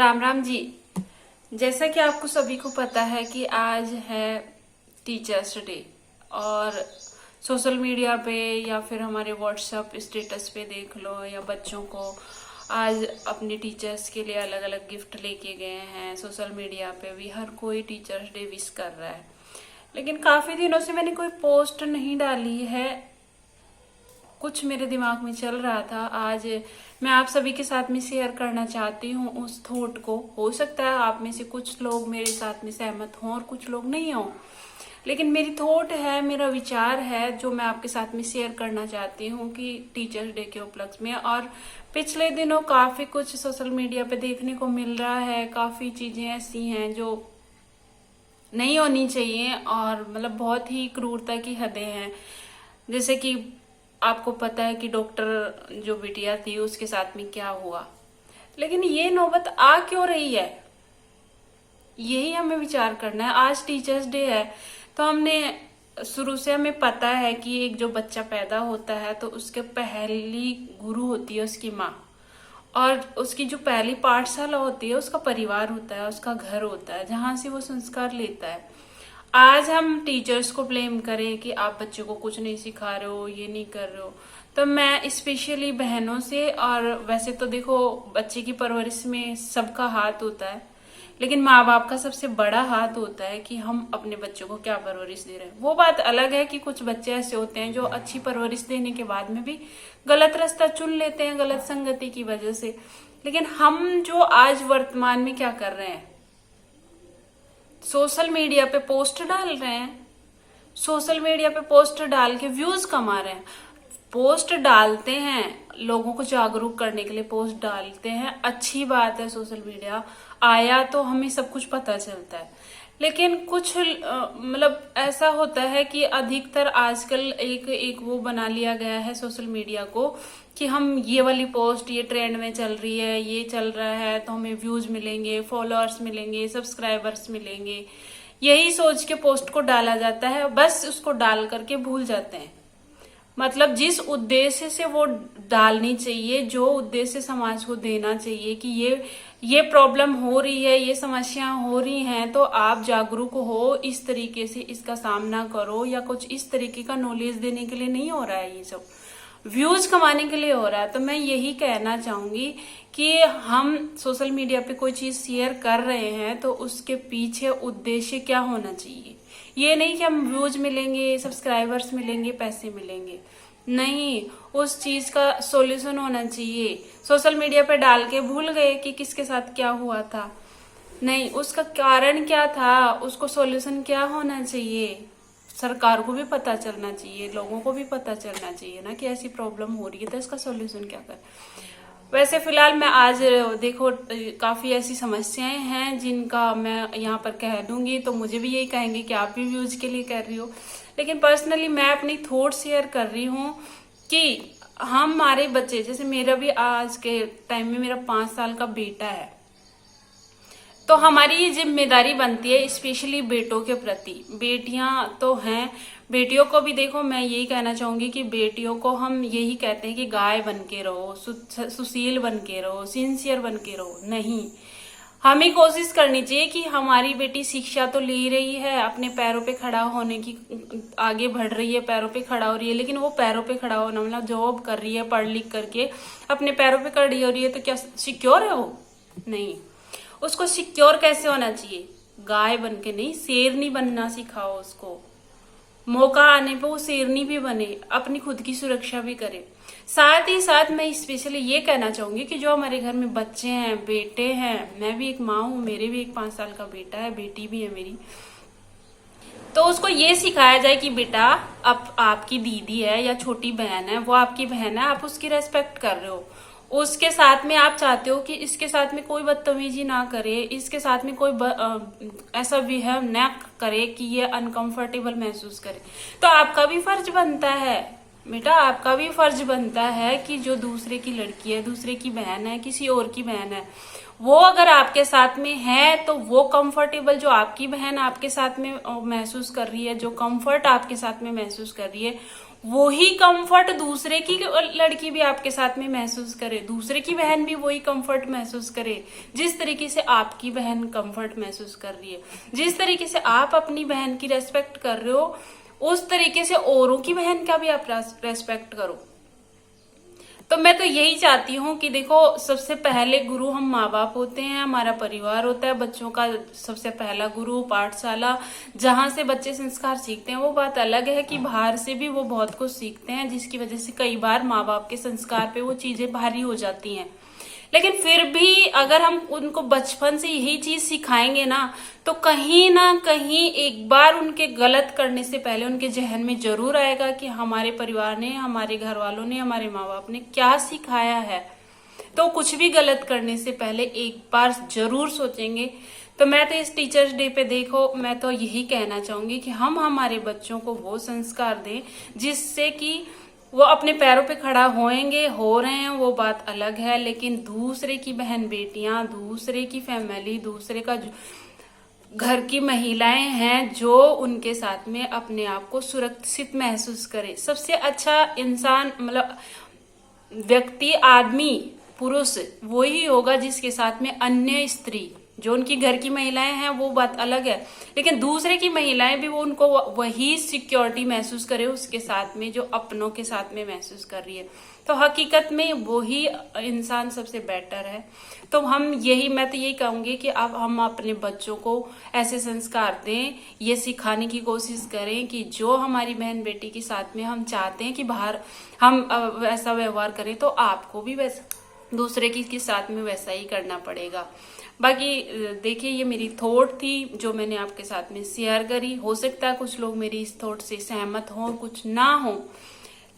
राम राम जी। जैसा कि आपको सभी को पता है कि आज है टीचर्स डे और सोशल मीडिया पे या फिर हमारे व्हाट्सएप स्टेटस पे देख लो या बच्चों को आज अपने टीचर्स के लिए अलग अलग गिफ्ट लेके गए हैं। सोशल मीडिया पे भी हर कोई टीचर्स डे विश कर रहा है, लेकिन काफी दिनों से मैंने कोई पोस्ट नहीं डाली है। कुछ मेरे दिमाग में चल रहा था, आज मैं आप सभी के साथ में शेयर करना चाहती हूँ उस थॉट को। हो सकता है आप में से कुछ लोग मेरे साथ में सहमत हों और कुछ लोग नहीं हों, लेकिन मेरी थॉट है, मेरा विचार है जो मैं आपके साथ में शेयर करना चाहती हूँ कि टीचर्स डे के उपलक्ष्य में। और पिछले दिनों काफी कुछ सोशल मीडिया पे देखने को मिल रहा है, काफी चीजें ऐसी हैं जो नहीं होनी चाहिए और मतलब बहुत ही क्रूरता की हदें हैं। जैसे कि आपको पता है कि डॉक्टर जो बिटिया थी उसके साथ में क्या हुआ, लेकिन ये नौबत आ क्यों रही है, यही हमें विचार करना है। आज टीचर्स डे है तो हमने शुरू से हमें पता है कि एक जो बच्चा पैदा होता है तो उसके पहली गुरु होती है उसकी माँ, और उसकी जो पहली पाठशाला होती है उसका परिवार होता है, उसका घर होता है जहां से वो संस्कार लेता है। आज हम टीचर्स को ब्लेम करें कि आप बच्चों को कुछ नहीं सिखा रहे हो, ये नहीं कर रहे हो, तो मैं स्पेशली बहनों से, और वैसे तो देखो बच्चे की परवरिश में सबका हाथ होता है, लेकिन माँ बाप का सबसे बड़ा हाथ होता है कि हम अपने बच्चों को क्या परवरिश दे रहे हैं। वो बात अलग है कि कुछ बच्चे ऐसे होते हैं जो अच्छी परवरिश देने के बाद में भी गलत रास्ता चुन लेते हैं गलत संगति की वजह से। लेकिन हम जो आज वर्तमान में क्या कर रहे हैं, सोशल मीडिया पे पोस्ट डाल रहे हैं, सोशल मीडिया पे पोस्ट डाल के व्यूज कमा रहे हैं। पोस्ट डालते हैं लोगों को जागरूक करने के लिए, पोस्ट डालते हैं, अच्छी बात है। सोशल मीडिया आया तो हमें सब कुछ पता चलता है, लेकिन कुछ मतलब ऐसा होता है कि अधिकतर आजकल एक वो बना लिया गया है सोशल मीडिया को कि हम ये वाली पोस्ट, ये ट्रेंड में चल रही है, ये चल रहा है तो हमें व्यूज मिलेंगे, फॉलोअर्स मिलेंगे, सब्सक्राइबर्स मिलेंगे, यही सोच के पोस्ट को डाला जाता है। बस उसको डाल करके भूल जाते हैं, मतलब जिस उद्देश्य से वो डालनी चाहिए, जो उद्देश्य समाज को देना चाहिए कि ये प्रॉब्लम हो रही है, ये समस्या हो रही हैं, तो आप जागरूक हो, इस तरीके से इसका सामना करो, या कुछ इस तरीके का नॉलेज देने के लिए नहीं हो रहा है, ये सब व्यूज कमाने के लिए हो रहा है। तो मैं यही कहना चाहूंगी कि हम सोशल मीडिया पे कोई चीज शेयर कर रहे हैं तो उसके पीछे उद्देश्य क्या होना चाहिए। ये नहीं कि हम व्यूज मिलेंगे, सब्सक्राइबर्स मिलेंगे, पैसे मिलेंगे, नहीं, उस चीज का सॉल्यूशन होना चाहिए। सोशल मीडिया पे डाल के भूल गए कि किसके साथ क्या हुआ था, नहीं, उसका कारण क्या था, उसको सॉल्यूशन क्या होना चाहिए। सरकार को भी पता चलना चाहिए, लोगों को भी पता चलना चाहिए ना कि ऐसी प्रॉब्लम हो रही है तो इसका सॉल्यूशन क्या कर। वैसे फिलहाल मैं आज देखो काफी ऐसी समस्याएं हैं जिनका मैं यहाँ पर कह दूंगी तो मुझे भी यही कहेंगे कि आप भी व्यूज के लिए कर रही हो, लेकिन पर्सनली मैं अपनी थॉट शेयर कर रही हूँ कि हमारे बच्चे, जैसे मेरा भी आज के टाइम में मेरा 5 साल का बेटा है, तो हमारी ये जिम्मेदारी बनती है स्पेशली बेटों के प्रति। बेटियां तो हैं, बेटियों को भी देखो मैं यही कहना चाहूंगी कि बेटियों को हम यही कहते हैं कि गाय बन के रहो, सुशील बन के रहो, सिंसियर बन के रहो, नहीं, हमें कोशिश करनी चाहिए कि हमारी बेटी शिक्षा तो ले रही है, अपने पैरों पे खड़ा होने की आगे बढ़ रही है, पैरों पे खड़ा हो रही है, लेकिन वो पैरों पे खड़ा होना मतलब जॉब कर रही है, पढ़ लिख करके अपने पैरों पे खड़ी हो रही है, तो क्या सिक्योर है वो? नहीं, उसको सिक्योर कैसे होना चाहिए, गाय बन के नहीं, शेरनी बनना सिखाओ उसको। मौका आने पे वो शेरनी भी बने, अपनी खुद की सुरक्षा भी करे। साथ ही साथ मैं स्पेशली ये कहना चाहूंगी कि जो हमारे घर में बच्चे हैं, बेटे हैं, मैं भी एक माँ हूँ, मेरे भी एक 5 साल का बेटा है, बेटी भी है मेरी, तो उसको ये सिखाया जाए कि बेटा अब आपकी दीदी है या छोटी बहन है, वो आपकी बहन है, आप उसकी रेस्पेक्ट कर रहे हो, उसके साथ में आप चाहते हो कि इसके साथ में कोई बदतमीजी ना करे, इसके साथ में कोई ऐसा बिहेव ना करे कि ये अनकंफर्टेबल महसूस करे, तो आपका भी फर्ज बनता है बेटा, आपका भी फर्ज बनता है कि जो दूसरे की लड़की है, दूसरे की बहन है, किसी और की बहन है, वो अगर आपके साथ में है तो वो कंफर्टेबल जो आपकी बहन आपके साथ में महसूस कर रही है, जो कंफर्ट आपके साथ में महसूस कर रही है, वही कंफर्ट दूसरे की लड़की भी आपके साथ में महसूस करे, दूसरे की बहन भी वही कंफर्ट महसूस करे जिस तरीके से आपकी बहन कंफर्ट महसूस कर रही है। जिस तरीके से आप अपनी बहन की रेस्पेक्ट कर रहे हो, उस तरीके से औरों की बहन का भी आप रेस्पेक्ट करो। तो मैं तो यही चाहती हूँ कि देखो, सबसे पहले गुरु हम माँ बाप होते हैं, हमारा परिवार होता है, बच्चों का सबसे पहला गुरु पाठशाला, जहां से बच्चे संस्कार सीखते हैं। वो बात अलग है कि बाहर से भी वो बहुत कुछ सीखते हैं, जिसकी वजह से कई बार माँ बाप के संस्कार पे वो चीजें भारी हो जाती हैं। लेकिन फिर भी अगर हम उनको बचपन से यही चीज सिखाएंगे ना कहीं एक बार उनके गलत करने से पहले उनके जहन में जरूर आएगा कि हमारे परिवार ने, हमारे घर वालों ने, हमारे माँ बाप ने क्या सिखाया है। तो कुछ भी गलत करने से पहले एक बार जरूर सोचेंगे। तो मैं तो इस टीचर्स डे पे देखो, मैं तो यही कहना चाहूंगी कि हम हमारे बच्चों को वो संस्कार दें जिससे कि वो अपने पैरों पे खड़ा होएंगे, हो रहे हैं, वो बात अलग है। लेकिन दूसरे की बहन बेटियां, दूसरे की फैमिली, दूसरे का घर की महिलाएं हैं जो उनके साथ में अपने आप को सुरक्षित महसूस करे। सबसे अच्छा इंसान, मतलब व्यक्ति, आदमी, पुरुष वही होगा जिसके साथ में अन्य स्त्री, जो उनकी घर की महिलाएं हैं वो बात अलग है, लेकिन दूसरे की महिलाएं भी वो उनको वही सिक्योरिटी महसूस करे उसके साथ में जो अपनों के साथ में महसूस कर रही है। तो हकीकत में वही इंसान सबसे बेटर है। तो मैं तो यही कहूंगी कि अब हम अपने बच्चों को ऐसे संस्कार दें, ये सिखाने की कोशिश करें कि जो हमारी बहन बेटी के साथ में हम चाहते हैं कि बाहर हम वैसा व्यवहार करें, तो आपको भी वैसा दूसरे के साथ में वैसा ही करना पड़ेगा। बाकी देखिए, ये मेरी थॉट थी जो मैंने आपके साथ में शेयर करी। हो सकता है कुछ लोग मेरी इस थॉट से सहमत हों, कुछ ना हो,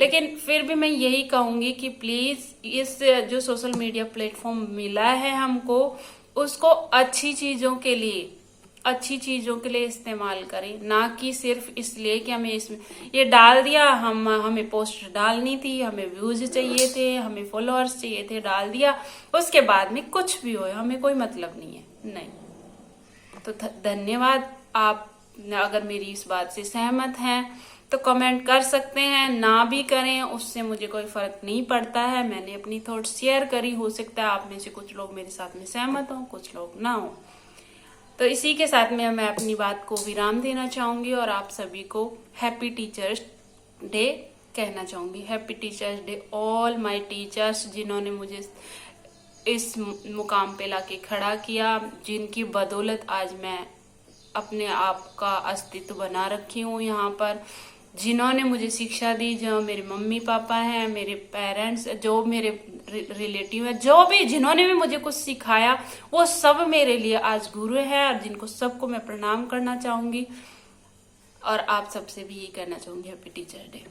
लेकिन फिर भी मैं यही कहूंगी कि प्लीज इस जो सोशल मीडिया प्लेटफॉर्म मिला है हमको, उसको अच्छी चीजों के लिए इस्तेमाल करें, ना कि सिर्फ इसलिए कि हमें इसमें ये डाल दिया, हमें पोस्ट डालनी थी, हमें व्यूज चाहिए थे, हमें फॉलोअर्स चाहिए थे, डाल दिया, उसके बाद में कुछ भी हो हमें कोई मतलब नहीं है। नहीं तो धन्यवाद। आप अगर मेरी इस बात से सहमत हैं तो कमेंट कर सकते हैं, ना भी करें उससे मुझे कोई फर्क नहीं पड़ता है। मैंने अपनी थॉट शेयर करी, हो सकता है आप में से कुछ लोग मेरे साथ में सहमत हो, कुछ लोग ना हो। तो इसी के साथ में मैं अपनी बात को विराम देना चाहूंगी और आप सभी को हैप्पी टीचर्स डे कहना चाहूंगी। Happy teachers day all my teachers, जिन्होंने मुझे इस मुकाम पे लाके खड़ा किया, जिनकी बदौलत आज मैं अपने आप का अस्तित्व बना रखी हूँ यहाँ पर, जिन्होंने मुझे शिक्षा दी, जो मेरे मम्मी पापा हैं, मेरे पेरेंट्स, जो मेरे रिलेटिव है, जो भी जिन्होंने भी मुझे कुछ सिखाया, वो सब मेरे लिए आज गुरु है, और जिनको सबको मैं प्रणाम करना चाहूंगी। और आप सबसे भी यही कहना चाहूंगी, हैप्पी टीचर डे।